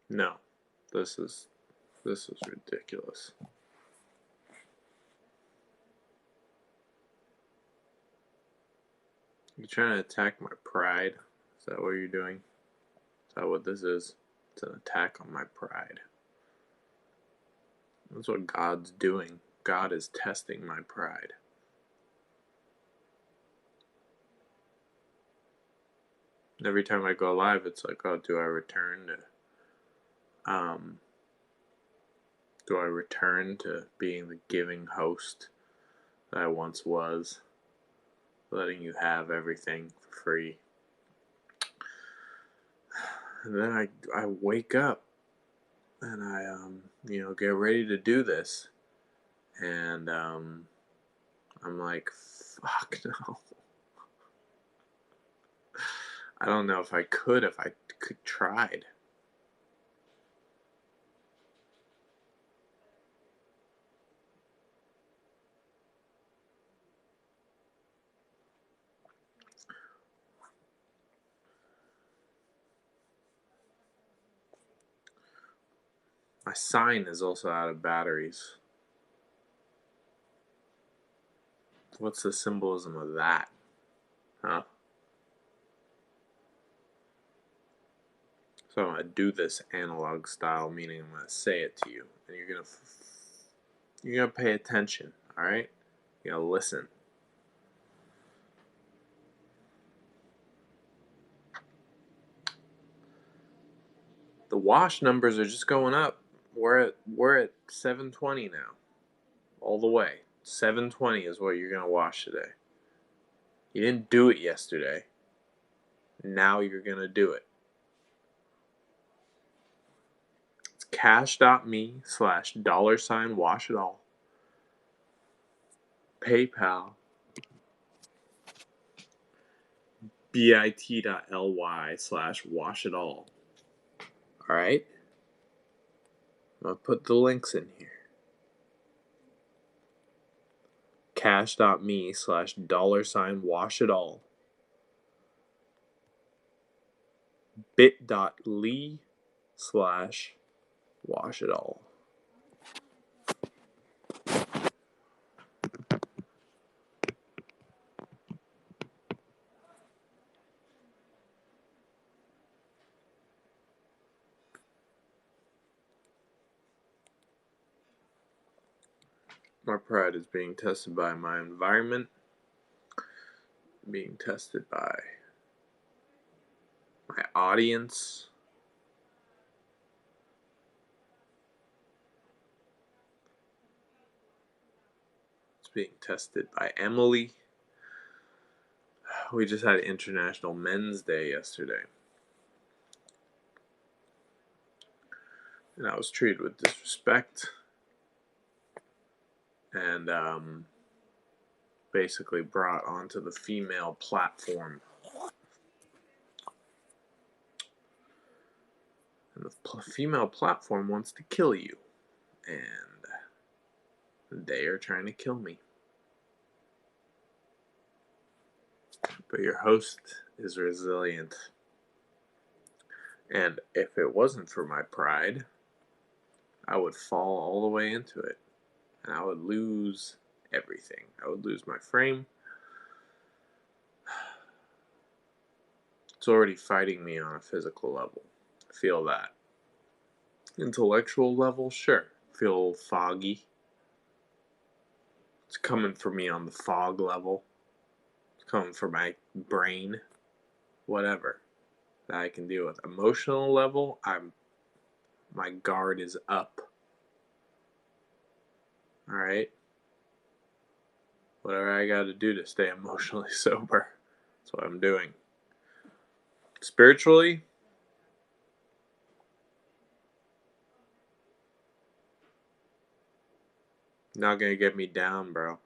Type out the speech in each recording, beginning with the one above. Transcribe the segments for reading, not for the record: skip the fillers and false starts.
No, this is ridiculous. You trying to attack my pride? Is that what you're doing? Is that what this is? It's an attack on my pride. That's what God's doing. God is testing my pride. Every time I go live, it's like, oh, do I return to being the giving host that I once was, letting you have everything for free? And then I wake up and I get ready to do this, and I'm like, fuck no. I don't know if I could tried. My sign is also out of batteries. What's the symbolism of that? Huh? So I'm going to do this analog style, meaning I'm going to say it to you. And you're going to pay attention, all right? You're going to listen. The wash numbers are just going up. We're at 720 now. All the way. 720 is what you're going to wash today. You didn't do it yesterday. Now you're going to do it. It's cash.me/$wash it all. PayPal. bit.ly/wash it all. Alright? I'm going to put the links in here. cash.me/$wash it all. bit.ly/wash it all. My pride is being tested by my environment, being tested by my audience. It's being tested by Emily. We just had International Men's Day yesterday. And I was treated with disrespect. And basically brought onto the female platform. And the female platform wants to kill you. And they are trying to kill me. But your host is resilient. And if it wasn't for my pride, I would fall all the way into it. And I would lose everything. I would lose my frame. It's already fighting me on a physical level. I feel that. Intellectual level, sure. Feel foggy. It's coming for me on the fog level. It's coming for my brain. Whatever that I can deal with. Emotional level, my guard is up. Alright? Whatever I gotta do to stay emotionally sober. That's what I'm doing. Spiritually, not gonna get me down, bro.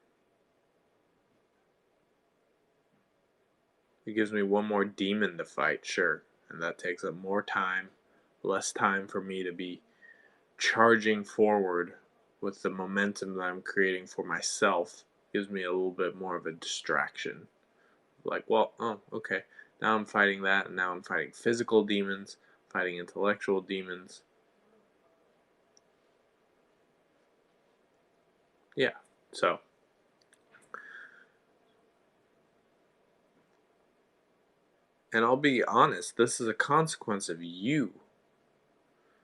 It gives me one more demon to fight, sure. And that takes up more time, less time for me to be charging forward with the momentum that I'm creating for myself. Gives me a little bit more of a distraction. Like, well, oh, okay. Now I'm fighting that, and now I'm fighting physical demons, fighting intellectual demons. Yeah, so. And I'll be honest, this is a consequence of you.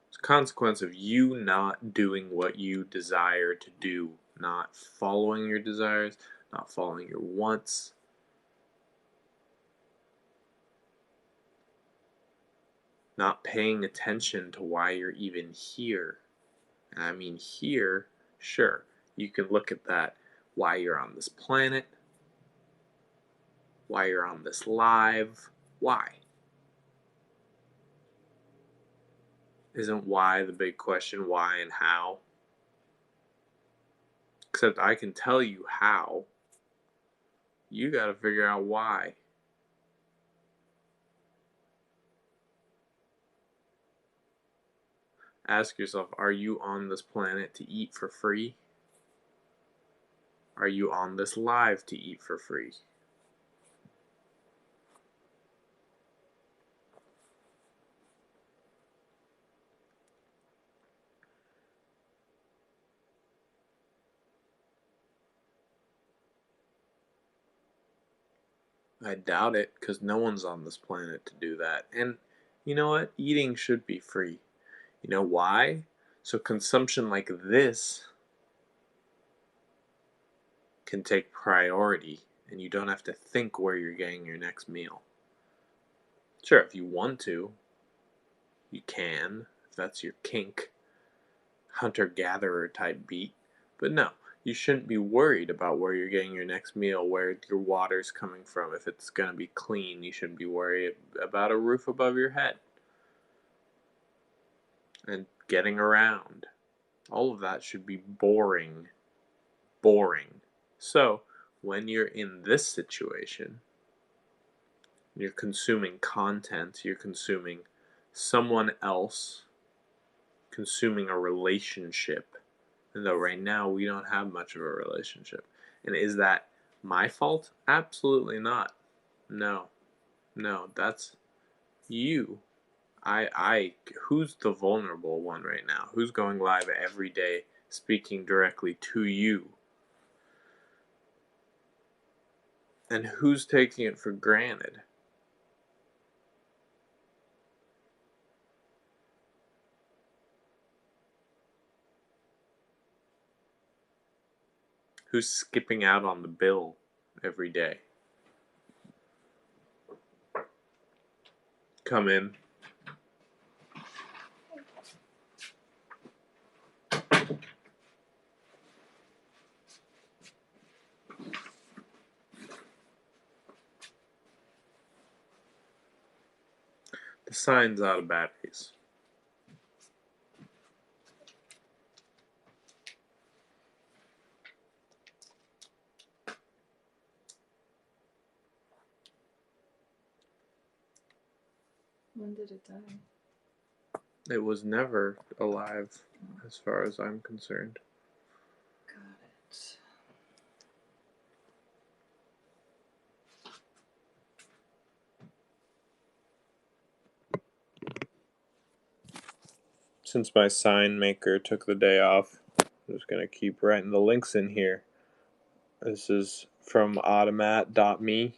It's a consequence of you not doing what you desire to do, not following your desires, not following your wants, not paying attention to why you're even here. And I mean, here, sure, you can look at that, why you're on this planet, why you're on this live, why? Isn't why the big question, why and how? Except I can tell you how. You got to figure out why. Ask yourself, are you on this planet to eat for free? Are you on this live to eat for free? I doubt it, because no one's on this planet to do that. And you know what? Eating should be free. You know why? So consumption like this can take priority, and you don't have to think where you're getting your next meal. Sure, if you want to, you can, if that's your kink, hunter-gatherer type beat. But no, you shouldn't be worried about where you're getting your next meal, where your water's coming from. If it's going to be clean, you shouldn't be worried about a roof above your head. And getting around. All of that should be boring. Boring. So, when you're in this situation, you're consuming content, you're consuming someone else, consuming a relationship. And though right now we don't have much of a relationship. And is that my fault? Absolutely not. No. No, that's you. Who's the vulnerable one right now? Who's going live every day speaking directly to you? And who's taking it for granted? Who's skipping out on the bill every day? Come in. The sign's out of batteries. When did it die? It was never alive, as far as I'm concerned. Got it. Since my sign maker took the day off, I'm just going to keep writing the links in here. This is from automat.me.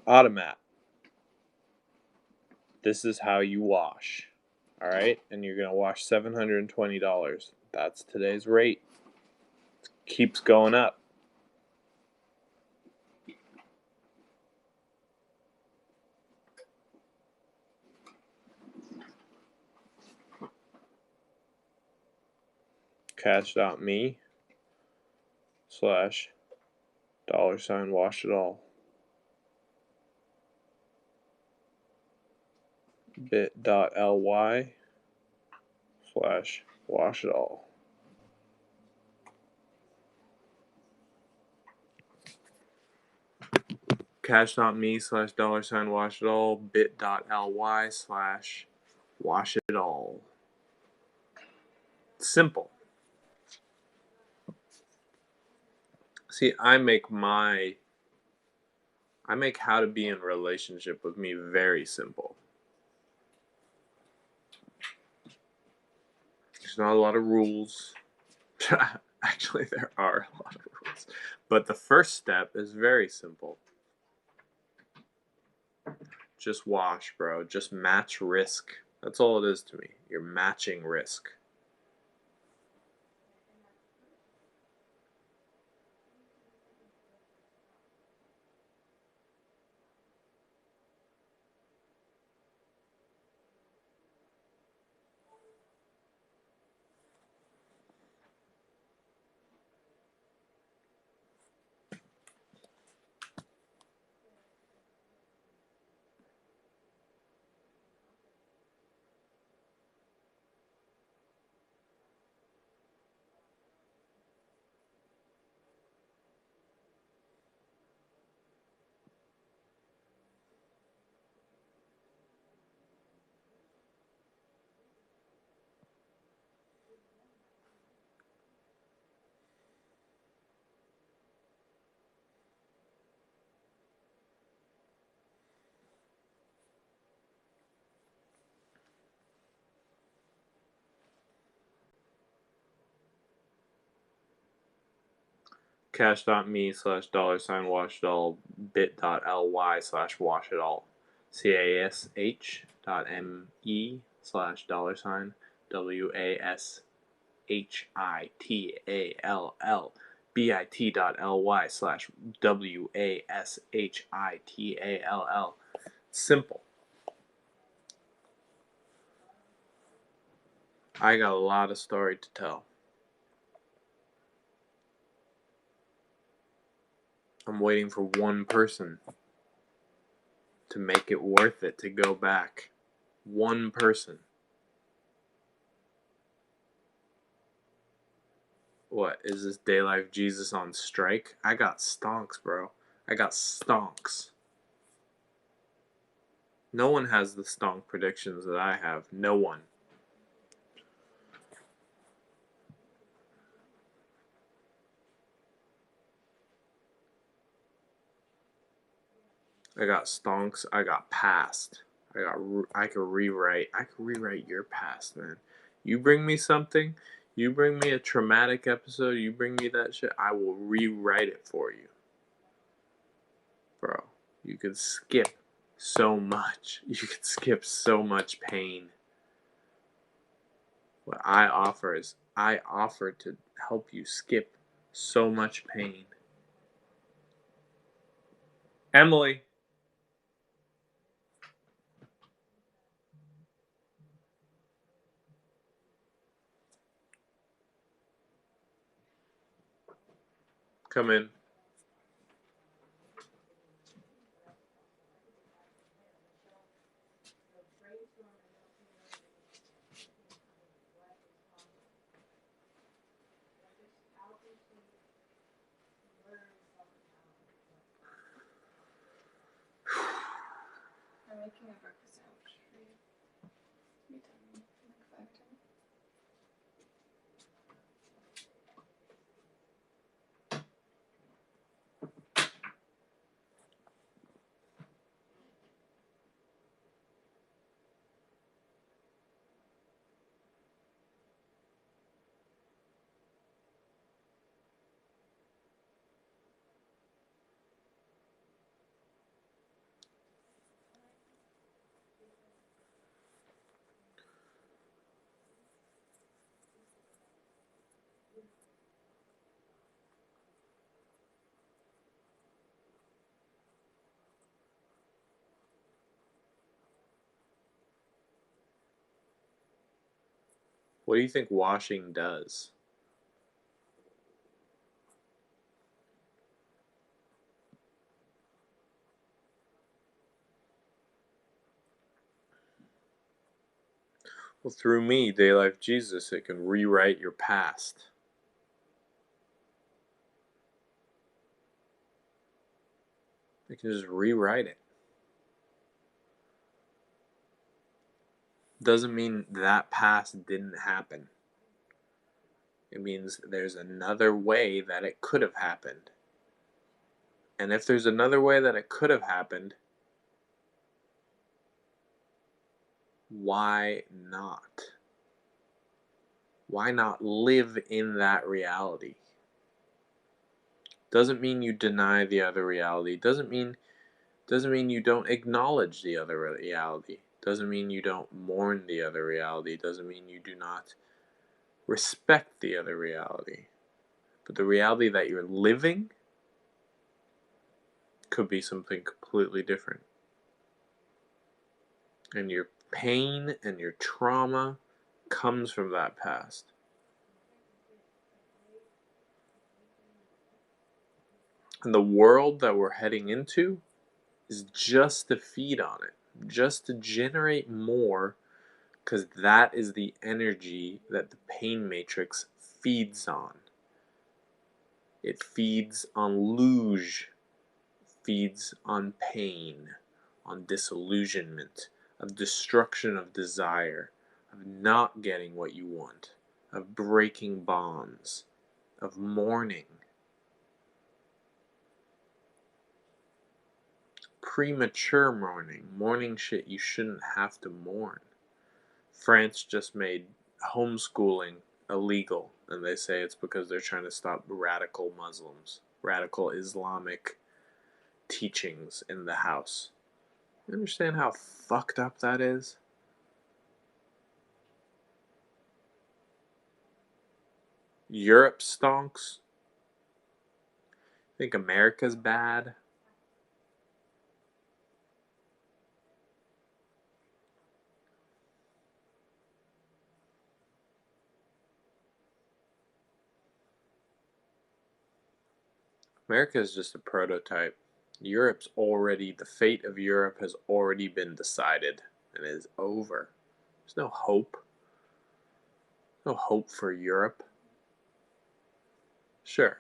Automat. This is how you wash. All right? And you're going to wash $720. That's today's rate. It keeps going up. Cash.me / $wash it all. bit.ly / wash it all. Cash.me / $wash it all. bit.ly / wash it all. Simple. See, I make how to be in a relationship with me very simple. There's not a lot of rules. Actually, there are a lot of rules. But the first step is very simple. Just wash, bro. Just match risk. That's all it is to me. You're matching risk. Cash.me/$washitall bit.ly/washitall cash.me/$washitall bit.ly/washitall. Simple. I got a lot of story to tell. I'm waiting for one person to make it worth it to go back. One person. What, is this Day Life Jesus on strike? I got stonks, bro. I got stonks. No one has the stonk predictions that I have. No one. I got stonks. I got past. I could rewrite your past, man. You bring me something, you bring me a traumatic episode, you bring me that shit, I will rewrite it for you. Bro, you could skip so much. You could skip so much pain. What I offer is I offer to help you skip so much pain. Emily, come in. I'm making a breakfast sandwich for you. Be done in like 5 minutes. What do you think washing does? Well, through me, Day Life Jesus, it can rewrite your past. It can just rewrite it. Doesn't mean that past didn't happen. It means there's another way that it could have happened. And if there's another way that it could have happened, why not? Why not live in that reality? Doesn't mean you deny the other reality. Doesn't mean you don't acknowledge the other reality. Doesn't mean you don't mourn the other reality. Doesn't mean you do not respect the other reality. But the reality that you're living could be something completely different. And your pain and your trauma comes from that past. And the world that we're heading into is just to feed on it, just to generate more, because that is the energy that the pain matrix feeds on. It feeds on luge, feeds on pain, on disillusionment, of destruction of desire, of not getting what you want, of breaking bonds, of mourning. Premature mourning shit you shouldn't have to mourn. France just made homeschooling illegal, and they say it's because they're trying to stop radical Muslims, radical Islamic teachings in the house. You understand how fucked up that is? Europe stonks. Think America's bad? America is just a prototype. The fate of Europe has already been decided and is over. There's no hope. No hope for Europe. Sure.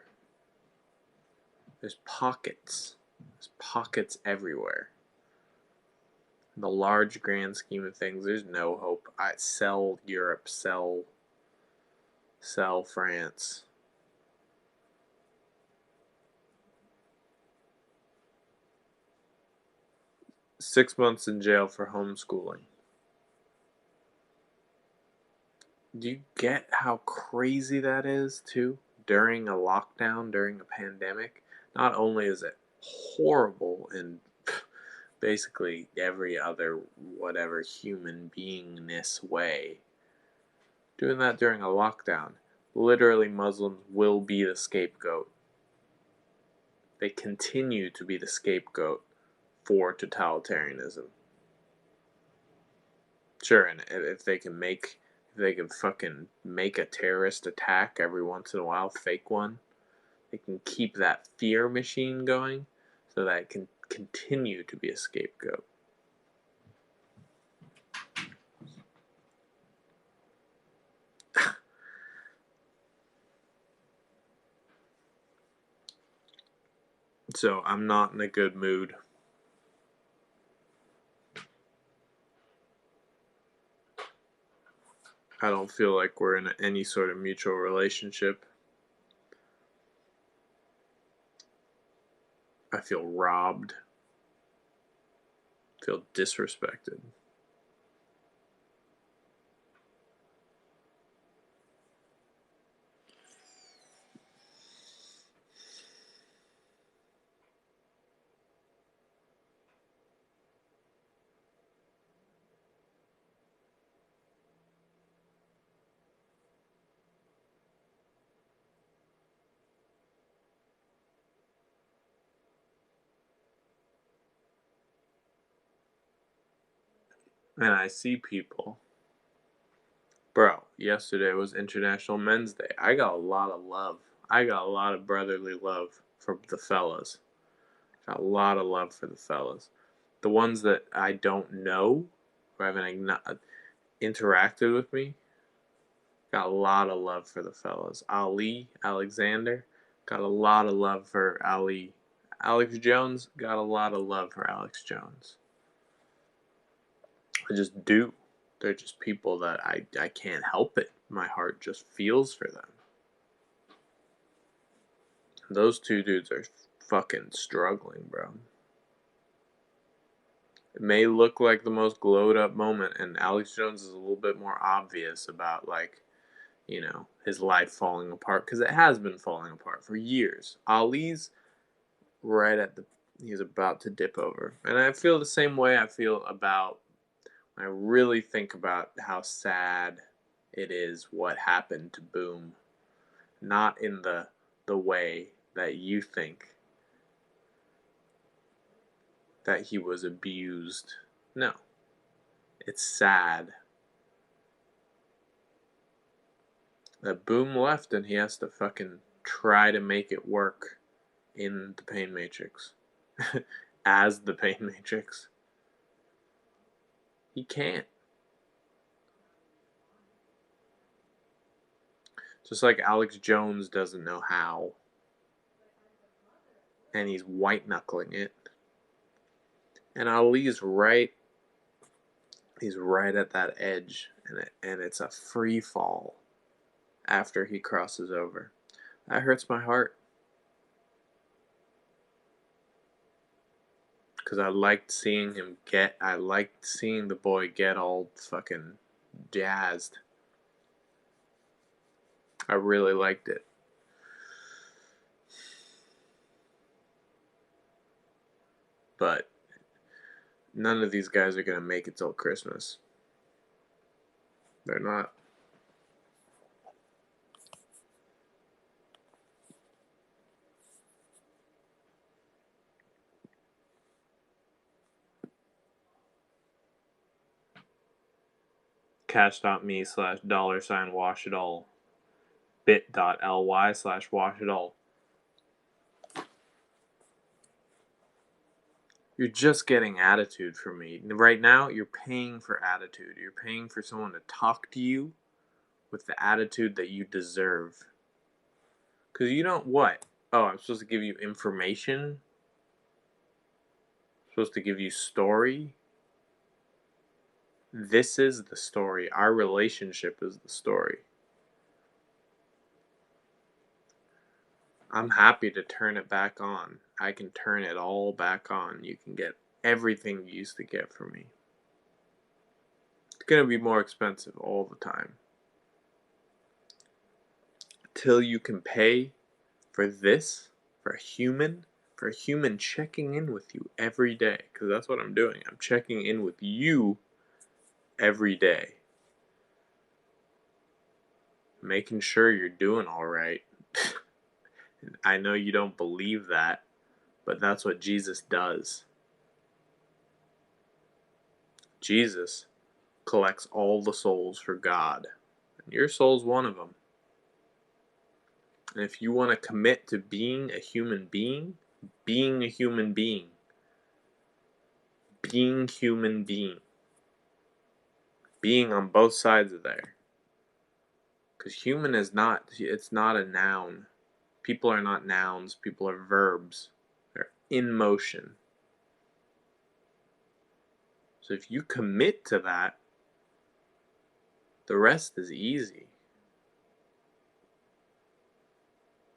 There's pockets. There's pockets everywhere. In the large grand scheme of things, there's no hope. I sell Europe, sell France. Six months in jail for homeschooling. Do you get how crazy that is, too? During a lockdown, during a pandemic, not only is it horrible in basically every other whatever human beingness way, doing that during a lockdown, literally Muslims will be the scapegoat. They continue to be the scapegoat for totalitarianism. Sure, and if they can fucking make a terrorist attack every once in a while, fake one, they can keep that fear machine going so that it can continue to be a scapegoat. So I'm not in a good mood. I don't feel like we're in any sort of mutual relationship. I feel robbed. I feel disrespected. And I see people. Bro, yesterday was International Men's Day. I got a lot of love. I got a lot of brotherly love from the fellas. Got a lot of love for the fellas. The ones that I don't know or haven't interacted with me, got a lot of love for the fellas. Alexander, got a lot of love for Ali. Alex Jones, got a lot of love for Alex Jones. I just do. They're just people that I can't help it. My heart just feels for them. Those two dudes are fucking struggling, bro. It may look like the most glowed up moment, and Alex Jones is a little bit more obvious about, like, his life falling apart, because it has been falling apart for years. Ali's he's about to dip over. And I feel the same way I feel about, I really think about how sad it is what happened to Boom. Not in the way that you think that he was abused. No. It's sad that Boom left and he has to fucking try to make it work in the Pain Matrix. As the Pain Matrix. He can't. Just like Alex Jones doesn't know how. And he's white knuckling it. And Ali's right. He's right at that edge. And it's a free fall after he crosses over. That hurts my heart. Because I liked seeing the boy get all fucking jazzed. I really liked it. But none of these guys are going to make it till Christmas. They're not. Cash.me/$washitall. bit.ly/washitall. You're just getting attitude from me. Right now, you're paying for attitude. You're paying for someone to talk to you with the attitude that you deserve. Because you don't what? Oh, I'm supposed to give you information? I'm supposed to give you story? This is the story. Our relationship is the story. I'm happy to turn it back on. I can turn it all back on. You can get everything you used to get from me. It's going to be more expensive all the time. Till you can pay for this, for a human checking in with you every day. Because that's what I'm doing. I'm checking in with you every day. Making sure you're doing all right. I know you don't believe that, but that's what Jesus does. Jesus collects all the souls for God. And your soul's one of them. And if you want to commit to being a human being, being human being, being on both sides of there. Because human is not, it's not a noun. People are not nouns, people are verbs. They're in motion. So if you commit to that, the rest is easy.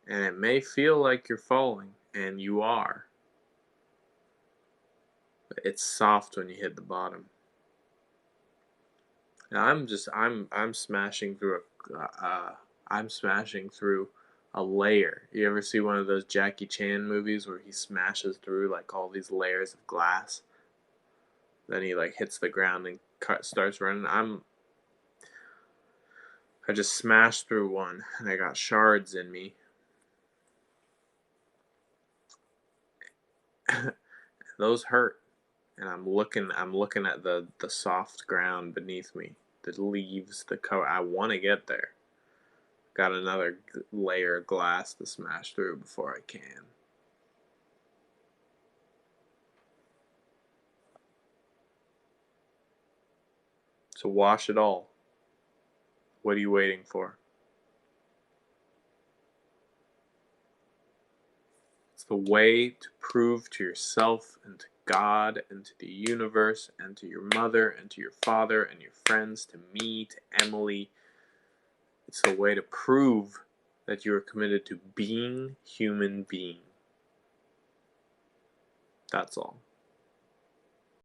And it may feel like you're falling, and you are. But it's soft when you hit the bottom. And I'm smashing through a layer. You ever see one of those Jackie Chan movies where he smashes through like all these layers of glass? Then he like hits the ground and starts running. I just smashed through one and I got shards in me. Those hurt. And I'm looking at the soft ground beneath me. The leaves, the cover. I want to get there. Got another layer of glass to smash through before I can. So wash it all. What are you waiting for? It's the way to prove to yourself and to God and to the universe and to your mother and to your father and your friends, to me, to Emily. It's the way to prove that you are committed to being human being. That's all.